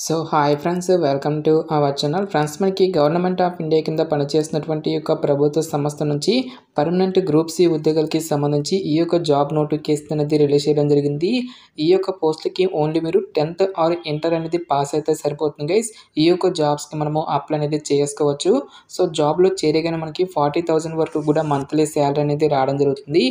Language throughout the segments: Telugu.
So hi friends, welcome to our channel. Friends, మనకి గవర్నమెంట్ ఆఫ్ ఇండియా కింద పనిచేస్తున్నటువంటి యొక్క ప్రభుత్వ సంస్థ నుంచి పర్మనెంట్ గ్రూప్ సి ఉద్యోగాలకి సంబంధించి ఈ యొక్క జాబ్ నోటిఫికేషన్ అనేది రిలీజ్ చేయడం జరిగింది. ఈ యొక్క పోస్టులకి ఓన్లీ మీరు 10th ఆర్ ఇంటర్ అనేది పాస్ అయితే సరిపోతుంది గైస్. ఈ యొక్క జాబ్స్కి మనము అప్లై అనేది చేసుకోవచ్చు. సో జాబ్లో చేరగానే మనకి 40,000 వరకు కూడా మంత్లీ శాలరీ అనేది రావడం జరుగుతుంది.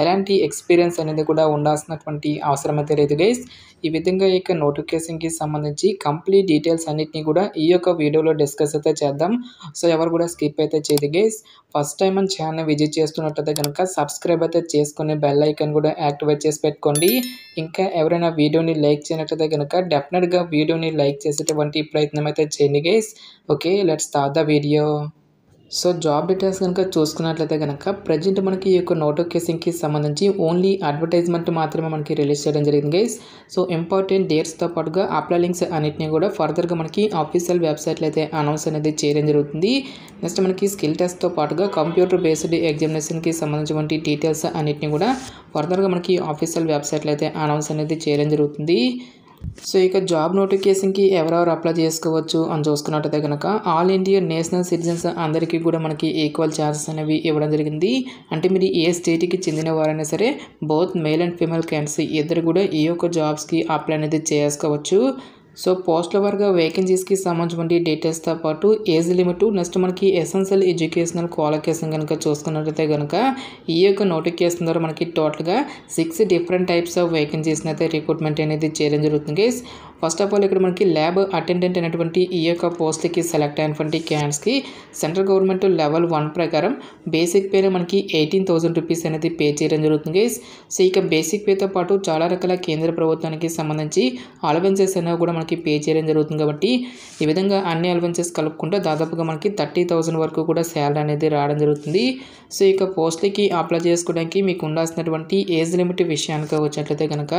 ఎలాంటి ఎక్స్పీరియన్స్ అనేది కూడా ఉండాల్సినటువంటి అవసరం అయితే లేదు గైస్. ఈ విధంగా ఈ యొక్క నోటిఫికేషన్కి సంబంధించి కంప్లీట్ డీటెయిల్స్ అన్నిటిని కూడా ఈ యొక్క వీడియోలో డిస్కస్ అయితే చేద్దాం. సో ఎవరు కూడా స్కిప్ అయితే చేయదు గైస్. ఫస్ట్ టైం మన ఛానల్ విజిట్ చేస్తున్నట్టయితే కనుక సబ్స్క్రైబ్ అయితే చేసుకుని బెల్ ఐకాన్ కూడా యాక్టివేట్ చేసి పెట్టుకోండి. ఇంకా ఎవరైనా వీడియోని లైక్ చేయనట్టయితే కనుక డెఫినెట్గా వీడియోని లైక్ చేసేటువంటి ప్రయత్నం అయితే చేయండి guys. Okay, let's start the video. So job details కనుక చూసుకున్నట్లయితే కనుక ప్రజెంట్ మనకి ఈ యొక్క నోటిఫికేషన్కి సంబంధించి ఓన్లీ అడ్వర్టైజ్మెంట్ మాత్రమే మనకి రిలీజ్ చేయడం జరిగింది గైస్. సో ఇంపార్టెంట్ డేట్స్తో పాటుగా అప్లై లింక్స్ అన్నింటినీ కూడా ఫర్దర్గా మనకి ఆఫీషియల్ వెబ్సైట్లో అయితే అనౌన్స్ అనేది చేయడం జరుగుతుంది. నెక్స్ట్ మనకి స్కిల్ టెస్ట్తో పాటుగా కంప్యూటర్ బేస్డ్ ఎగ్జామినేషన్కి సంబంధించినటువంటి డీటెయిల్స్ అన్నింటినీ కూడా ఫర్దర్గా మనకి ఆఫీషియల్ వెబ్సైట్లో అయితే అనౌన్స్ అనేది చేయడం జరుగుతుంది. సో ఇక జాబ్ నోటిఫికేషన్కి ఎవరెవరు అప్లై చేసుకోవచ్చు అని చూసుకున్నట్టయితే కనుక ఆల్ ఇండియా నేషనల్ సిటిజన్స్ అందరికీ కూడా మనకి ఈక్వల్ ఛాన్సెస్ అనేవి ఇవ్వడం జరిగింది. అంటే మీరు ఏ స్టేట్కి చెందిన వారైనా సరే both male and female candidates ఇద్దరు కూడా ఈ యొక్క జాబ్స్కి అప్లై అనేది చేసుకోవచ్చు. సో పోస్టుల వరకు వేకెన్సీస్కి సంబంధించిన డీటెయిల్స్తో పాటు ఏజ్ లిమిట్, నెక్స్ట్ మనకి ఎసెన్షియల్ ఎడ్యుకేషనల్ క్వాలిఫికేషన్ కనుక చూసుకున్నట్లయితే కనుక ఈ యొక్క నోటిఫికేషన్ ద్వారా మనకి టోటల్గా 6 డిఫరెంట్ టైప్స్ ఆఫ్ వేకెన్సీస్ని అయితే రిక్రూట్మెంట్ అనేది చేయడం జరుగుతుంది గైస్. ఫస్ట్ ఆఫ్ ఆల్ ఇక్కడ మనకి ల్యాబ్ అటెండెంట్ అనేటువంటి ఈ యొక్క పోస్ట్కి సెలెక్ట్ అయినటువంటి క్యాండిడేట్స్కి సెంట్రల్ గవర్నమెంట్ లెవెల్ 1 ప్రకారం బేసిక్ పేనే మనకి 18,000 రూపీస్ అనేది పే చేయడం జరుగుతుంది గైస్. సో ఇక బేసిక్ పేతో పాటు చాలా రకాల కేంద్ర ప్రభుత్వానికి సంబంధించి అలవెన్సెస్ అనేవి కూడా మనకి పే చేయడం జరుగుతుంది. కాబట్టి ఈ విధంగా అన్ని అలవెన్సెస్ కలుపుకుంటే దాదాపుగా మనకి 30,000 వరకు కూడా శాలరీ అనేది రావడం జరుగుతుంది. సో ఇక పోస్ట్లకి అప్లై చేసుకోవడానికి మీకు ఉండాల్సినటువంటి ఏజ్ లిమిట్ విషయానికి వచ్చినట్లయితే కనుక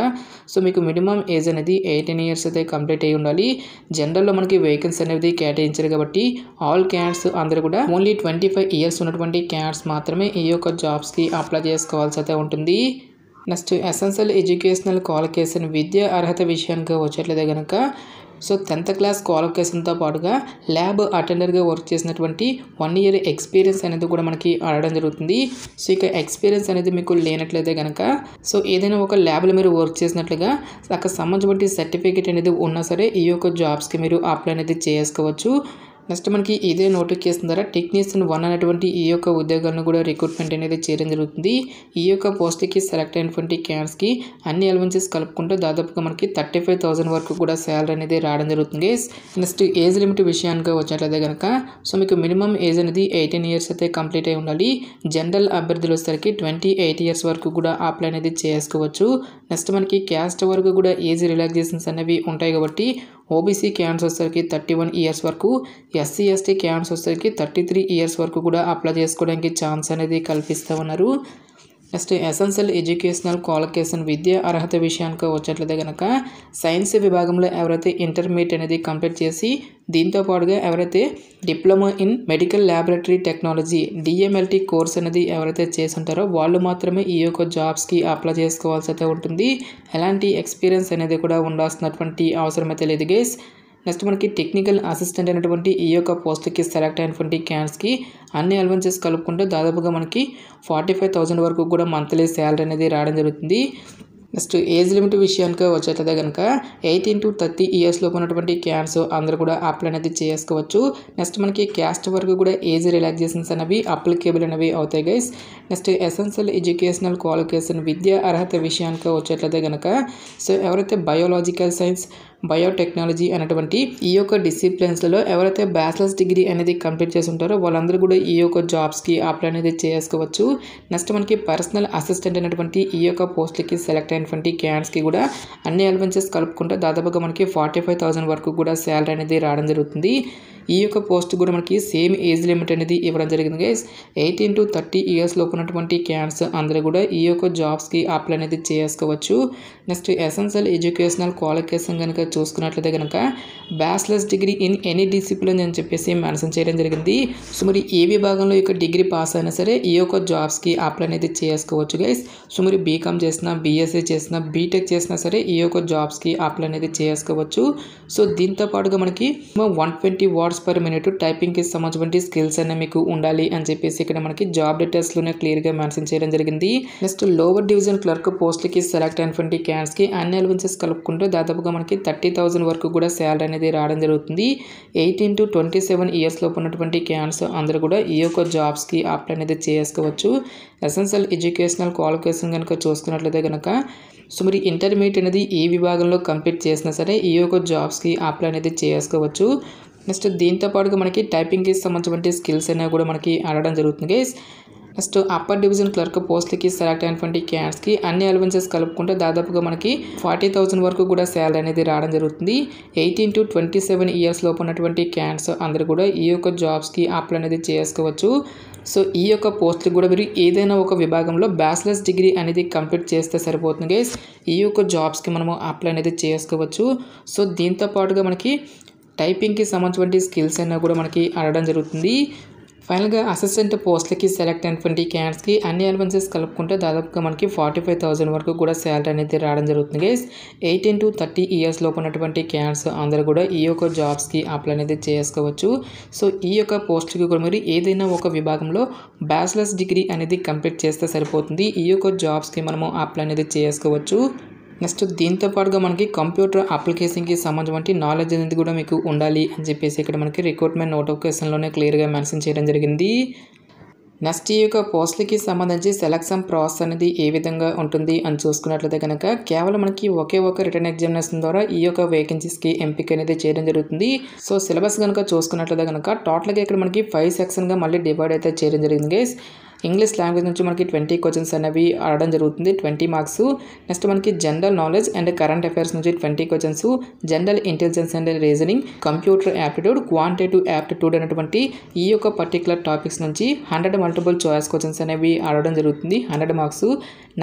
సో మీకు మినిమం ఏజ్ అనేది 18 ఇయర్స్ అయితే కంప్లీట్ అయ్యి ఉండాలి. జనరల్లో మనకి వేకెన్సీ అనేది కేటాయించారు కాబట్టి ఆల్ క్యాండిడేట్స్ అందరూ కూడా ఓన్లీ 25 ఇయర్స్ ఉన్నటువంటి క్యాండిడేట్స్ మాత్రమే ఈ యొక్క జాబ్స్కి అప్లై చేసుకోవాల్సి అయితే ఉంటుంది. నెక్స్ట్ ఎసెన్షియల్ ఎడ్యుకేషనల్ క్వాలిఫికేషన్ విద్యా అర్హత విషయానికి వచ్చేట్లయితే కనుక సో 10th క్లాస్ క్వాలిఫికేషన్తో పాటుగా ల్యాబ్ అటెండర్గా వర్క్ చేసినటువంటి 1 ఇయర్ ఎక్స్పీరియన్స్ అనేది కూడా మనకి అడగడం జరుగుతుంది. సో ఇక ఎక్స్పీరియన్స్ అనేది మీకు లేనట్లయితే కనుక సో ఏదైనా ఒక ల్యాబ్లో మీరు వర్క్ చేసినట్లుగా అక్కడ సంబంధించిన సర్టిఫికేట్ అనేది ఉన్నా సరే ఈ యొక్క జాబ్స్కి మీరు అప్లై అనేది చేసుకోవచ్చు. నెక్స్ట్ మనకి ఇదే నోటిఫికేషన్ ద్వారా టెక్నీషియన్ 1 అనేటువంటి ఈ యొక్క ఉద్యోగాలను కూడా రిక్రూట్మెంట్ అనేది చేయడం జరుగుతుంది. ఈ యొక్క పోస్ట్కి సెలెక్ట్ అయినటువంటి క్యాండిడేట్స్కి అన్ని అలవెన్సెస్ కలుపుకుంటే దాదాపుగా మనకి 35,000 వరకు కూడా శాలరీ అనేది రావడం జరుగుతుంది. నెక్స్ట్ ఏజ్ లిమిట్ విషయానికి వచ్చినట్లయితే కనుక సో మీకు మినిమం ఏజ్ అనేది 18 ఇయర్స్ అయితే కంప్లీట్ అయి ఉండాలి. జనరల్ అభ్యర్థులు వచ్చేసరికి 28 ఇయర్స్ వరకు కూడా అప్లై అనేది చేసుకోవచ్చు. నెక్స్ట్ మనకి క్యాస్ట్ వరకు కూడా ఏజ్ రిలాక్సేషన్స్ అనేవి ఉంటాయి కాబట్టి ఓబీసీ క్యాండిడేట్స్ వచ్చేసరికి 31 ఇయర్స్ వరకు, ఎస్సీ ఎస్టీ క్యాండిడేట్స్ వచ్చేసరికి 33 ఇయర్స్ వరకు కూడా అప్లై చేసుకోవడానికి ఛాన్స్ అనేది కల్పిస్తూ ఉన్నారు. నెక్స్ట్ ఎసెన్షియల్ ఎడ్యుకేషనల్ క్వాలిఫికేషన్ విద్యా అర్హత విషయానికి వచ్చేట్లయితే కనుక సైన్స్ విభాగంలో ఎవరైతే ఇంటర్మీడియట్ అనేది కంప్లీట్ చేసి దీంతో పాటుగా ఎవరైతే diploma in medical laboratory technology DMLT course అనేది ఎవరైతే చేసి ఉంటారో వాళ్ళు మాత్రమే ఈ యొక్క జాబ్స్కి అప్లై చేసుకోవాల్సి అయితే ఉంటుంది. ఎలాంటి ఎక్స్పీరియన్స్ అనేది కూడా ఉండాల్సినటువంటి అవసరం అయితే లేదు గైస్. నెక్స్ట్ మనకి టెక్నికల్ అసిస్టెంట్ అనేటువంటి ఈ యొక్క పోస్ట్కి సెలెక్ట్ అయినటువంటి క్యాండిడేట్స్కి అన్ని అలవెన్సెస్ కలుపుకుంటే దాదాపుగా మనకి 45,000 వరకు కూడా మంత్లీ శాలరీ అనేది రావడం జరుగుతుంది. నెక్స్ట్ ఏజ్ లిమిట్ విషయానికి వచ్చేట్లయితే కనుక 18 to 30 ఇయర్స్ లోపు ఉన్నటువంటి క్యాండిడేట్స్ అందరూ కూడా అప్లై అనేది చేసుకోవచ్చు. నెక్స్ట్ మనకి క్యాస్ట్ వరకు కూడా ఏజ్ రిలాక్సేషన్స్ అనేవి అప్లికేబుల్ అనేవి అవుతాయి guys. Next essential educational qualification విద్యా అర్హత విషయానికి వచ్చేట్లయితే కనుక సో ఎవరైతే బయోలాజికల్ సైన్స్, బయోటెక్నాలజీ అనేటువంటి ఈ యొక్క డిసిప్లిన్స్లలో ఎవరైతే బ్యాచిలర్స్ డిగ్రీ అనేది కంప్లీట్ చేసి ఉంటారో వాళ్ళందరూ కూడా ఈ యొక్క జాబ్స్కి అప్లై అనేది చేసుకోవచ్చు. నెక్స్ట్ మనకి పర్సనల్ అసిస్టెంట్ అనేటువంటి ఈ యొక్క పోస్ట్లకి సెలెక్ట్ అయినటువంటి క్యాండిడేట్స్కి కూడా అన్ని అలవెన్సెస్ కలుపుకుంటే దాదాపుగా మనకి 45,000 వరకు కూడా శాలరీ అనేది రావడం జరుగుతుంది. ఈ యొక్క పోస్ట్ కూడా మనకి సేమ్ ఏజ్ లిమిట్ అనేది ఇవ్వడం జరిగింది గైస్. 18 to 30 ఇయర్స్ లోపు ఉన్నటువంటి క్యాండిడేట్స్ అందరూ కూడా ఈ యొక్క జాబ్స్కి అప్లై అనేది చేసుకోవచ్చు. నెక్స్ట్ ఎసెన్షియల్ ఎడ్యుకేషనల్ క్వాలిఫికేషన్ కనుక చూసుకున్నట్లయితే కనుక bachelors degree in any discipline అని చెప్పేసి మెన్షన్ చేయడం జరిగింది. సో మరి ఏ విభాగంలో యొక్క డిగ్రీ పాస్ అయినా సరే ఈ యొక్క జాబ్స్కి అప్లై అనేది చేసుకోవచ్చు గైస్. సో మరి బీకామ్ చేసినా, బీఎస్సీ చేసినా, బీటెక్ చేసినా సరే ఈ యొక్క జాబ్స్కి అప్లై అనేది చేసుకోవచ్చు. సో దీంతో పాటుగా మనకి 120 words per minute టైపింగ్కి సంబంధించిన స్కిల్స్ అనేవి మీకు ఉండాలి అని చెప్పేసి ఇక్కడ మనకి జాబ్ డీటెయిల్స్లోనే క్లియర్గా మెన్షన్ చేయడం జరిగింది. నెక్స్ట్ లోవర్ డివిజన్ క్లర్క్ పోస్ట్లకి సెలెక్ట్ అయినటువంటి క్యాండిడేట్స్కి అన్ని అలవెన్సెస్ కలుపుకుంటే దాదాపుగా మనకి 30,000 వరకు కూడా శాలరీ అనేది రావడం జరుగుతుంది. 18 to 27 ఇయర్స్ లోపు ఉన్నటువంటి క్యాండిడేట్స్ అందరూ కూడా ఈ యొక్క జాబ్స్కి అప్లై అనేది చేసుకోవచ్చు. ఎసెన్షియల్ ఎడ్యుకేషనల్ క్వాలిఫికేషన్ కనుక చూసుకున్నట్లయితే కనుక సో మరి ఇంటర్మీడియట్ అనేది ఏ విభాగంలో కంప్లీట్ చేసినా సరే ఈ యొక్క జాబ్స్కి అప్లై అనేది చేసుకోవచ్చు. నెక్స్ట్ దీంతో పాటుగా మనకి టైపింగ్కి సంబంధించిన స్కిల్స్ అనేవి కూడా మనకి అడగడం జరుగుతుంది guys. Next upper division clerk పోస్ట్లకి సెలెక్ట్ అయినటువంటి క్యాండిడేట్స్కి అన్ని అలవెన్సెస్ కలుపుకుంటే దాదాపుగా మనకి 40,000 వరకు కూడా శాలరీ అనేది రావడం జరుగుతుంది. 18 to 27 ఇయర్స్ లోపు ఉన్నటువంటి క్యాండిడేట్స్ అందరూ కూడా ఈ యొక్క జాబ్స్కి అప్లై అనేది చేసుకోవచ్చు. సో ఈ యొక్క పోస్ట్కి కూడా మీరు ఏదైనా ఒక విభాగంలో బ్యాచిలర్స్ డిగ్రీ అనేది కంప్లీట్ చేస్తే సరిపోతుంది గైస్. ఈ యొక్క జాబ్స్కి మనము అప్లై అనేది చేసుకోవచ్చు. సో దీంతో పాటుగా మనకి టైపింగ్కి సంబంధించిన స్కిల్స్ అనేవి కూడా మనకి అడగడం జరుగుతుంది. ఫైనల్గా అసిస్టెంట్ పోస్ట్లకి సెలెక్ట్ అయినటువంటి క్యాండిడేట్స్కి అన్ని అలవెన్సెస్ కలుపుకుంటే దాదాపుగా మనకి 45,000 వరకు కూడా శాలరీ అనేది రావడం జరుగుతుంది గైస్. 18 to 30 ఇయర్స్ లోపు ఉన్నటువంటి క్యాండిడేట్స్ అందరూ కూడా ఈ యొక్క జాబ్స్కి అప్లై అనేది చేసుకోవచ్చు. సో ఈ యొక్క పోస్ట్కి కూడా మీరు ఏదైనా ఒక విభాగంలో బ్యాచిలర్స్ డిగ్రీ అనేది కంప్లీట్ చేస్తే సరిపోతుంది. ఈ యొక్క జాబ్స్కి మనము అప్లై అనేది చేసుకోవచ్చు. నెక్స్ట్ దీంతో పాటుగా మనకి కంప్యూటర్ అప్లికేషన్కి సంబంధించిన నాలెడ్జ్ అనేది కూడా మీకు ఉండాలి అని చెప్పేసి ఇక్కడ మనకి రిక్రూట్మెంట్ నోటిఫికేషన్లోనే క్లియర్గా మెన్షన్ చేయడం జరిగింది. నెక్స్ట్ ఈ యొక్క పోస్ట్లకి సంబంధించి సెలక్షన్ ప్రాసెస్ అనేది ఏ విధంగా ఉంటుంది అని చూసుకున్నట్లయితే కనుక కేవలం మనకి ఒకే ఒక రిటర్న్ ఎగ్జామినేషన్ ద్వారా ఈ యొక్క వేకెన్సీస్కి ఎంపిక అనేది చేయడం జరుగుతుంది. సో సిలబస్ కనుక చూసుకున్నట్లయితే కనుక టోటల్గా ఇక్కడ మనకి 5 సెక్షన్గా మళ్ళీ డివైడ్ అయితే చేయడం జరిగింది గైస్. ఇంగ్లీష్ లాంగ్వేజ్ నుంచి మనకి 20 క్వశ్చన్స్ అనేవి అడగడం జరుగుతుంది, 20 మార్క్స్. నెక్స్ట్ మనకి general knowledge and current affairs నుంచి 20 questions, general intelligence and reasoning, computer aptitude, quantitative aptitude అనేటువంటి ఈ యొక్క పర్టికులర్ టాపిక్స్ నుంచి 100 మల్టిపుల్ చాయిస్ క్వశ్చన్స్ అనేవి అడగడం జరుగుతుంది, 100 మార్క్స్.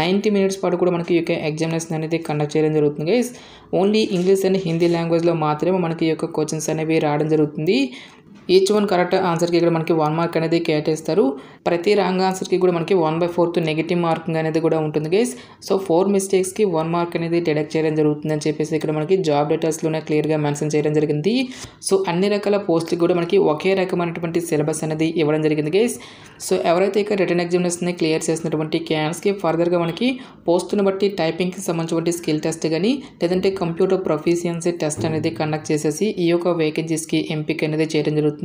90 మినిట్స్ పాటు కూడా మనకి ఈ యొక్క ఎగ్జామినేషన్ అనేది కండక్ట్ చేయడం జరుగుతుంది guys. Only English and Hindi లాంగ్వేజ్లో మాత్రమే మనకి ఈ యొక్క క్వశ్చన్స్ అనేవి రావడం జరుగుతుంది. ఈచ్ వన్ కరెక్ట్ ఆన్సర్కి ఇక్కడ మనకి 1 మార్క్ అనేది కేటాయిస్తారు. ప్రతి రాంగ్ ఆన్సర్కి కూడా మనకి 1/4 నెగిటివ్ మార్కింగ్ అనేది కూడా ఉంటుంది గైస్. సో 4 మిస్టేక్స్కి 1 మార్క్ అనేది డిడక్ట్ చేయడం జరుగుతుంది అని చెప్పేసి ఇక్కడ మనకి జాబ్ డీటెయిల్స్లోనే క్లియర్గా మెన్షన్ చేయడం జరిగింది. సో అన్ని రకాల పోస్ట్కి కూడా మనకి ఒకే రకమైనటువంటి సిలబస్ అనేది ఇవ్వడం జరిగింది గైస్. సో ఎవరైతే ఇక రిటర్న్ ఎగ్జామినేషన్ని క్లియర్ చేసినటువంటి క్యాండిడేట్స్కి ఫర్దర్గా మనకి పోస్ట్ని బట్టి టైపింగ్కి సంబంధించిన స్కిల్ టెస్ట్ కానీ లేదంటే కంప్యూటర్ ప్రొఫిషియన్సీ టెస్ట్ అనేది కండక్ట్ చేసేసి ఈ యొక్క వేకెన్సీస్కి ఎంపిక అనేది చేయడం జరుగుతుంది.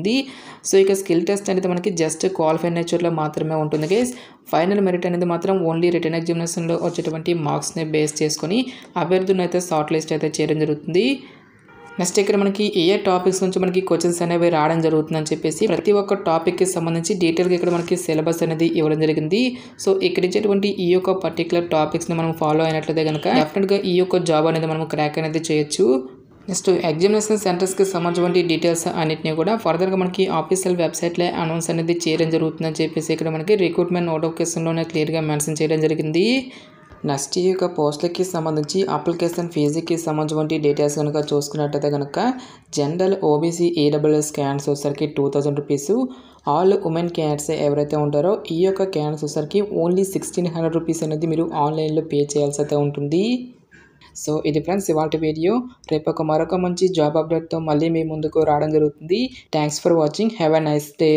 సో ఇక స్కిల్ టెస్ట్ అనేది మనకి జస్ట్ క్వాలిఫైడ్ నేచర్లో మాత్రమే ఉంటుంది గైస్. ఫైనల్ మెరిట్ అనేది మాత్రం ఓన్లీ రిటర్న్ ఎగ్జామినేషన్లో వచ్చేటువంటి మార్క్స్ని బేస్ చేసుకొని అభ్యర్థులను అయితే షార్ట్ లిస్ట్ అయితే చేయడం జరుగుతుంది. నెక్స్ట్ ఇక్కడ మనకి ఏ టాపిక్స్ నుంచి మనకి క్వశ్చన్స్ అనేవి రావడం జరుగుతుందని చెప్పేసి ప్రతి ఒక్క టాపిక్కి సంబంధించి డీటెయిల్గా ఇక్కడ మనకి సిలబస్ అనేది ఇవ్వడం జరిగింది. సో ఇక్కడ ఇచ్చేటువంటి ఈ యొక్క పర్టికులర్ టాపిక్స్ని మనం ఫాలో అయినట్లయితే కనుక డెఫినెట్గా ఈ యొక్క జాబ్ అనేది మనం క్రాక్ అనేది చేయొచ్చు. నెక్స్ట్ ఎగ్జామినేషన్ సెంటర్స్కి సంబంధించిన డీటెయిల్స్ అన్నింటినీ కూడా ఫర్దర్గా మనకి ఆఫీషియల్ వెబ్సైట్లో అనౌన్స్ అనేది చేయడం జరుగుతుందని చెప్పేసి ఇక్కడ మనకి రిక్రూట్మెంట్ నోటిఫికేషన్లోనే క్లియర్గా మెన్షన్ చేయడం జరిగింది. నెక్స్ట్ ఈ యొక్క పోస్టులకి సంబంధించి అప్లికేషన్ ఫీజుకి సంబంధించిన డీటెయిల్స్ కనుక చూసుకున్నట్టయితే కనుక జనరల్ ఓబీసీ ఈడబ్ల్యూఎస్ క్యాండిడేట్స్ వచ్చేసరికి 2,000 రూపీస్. ఆల్ ఉమెన్ క్యాండిడేట్స్ ఎవరైతే ఉంటారో ఈ యొక్క క్యాండిడేట్స్ వచ్చేసరికి ఓన్లీ 1,600 రూపీస్ అనేది మీరు ఆన్లైన్లో పే చేయాల్సి అయితే ఉంటుంది. సో ఇది ఫ్రెండ్స్ ఇవాళ వీడియో. రేపు మరొక మంచి జాబ్ అప్డేట్తో మళ్ళీ మీ ముందుకు రావడం జరుగుతుంది. Thanks for watching. Have a nice day.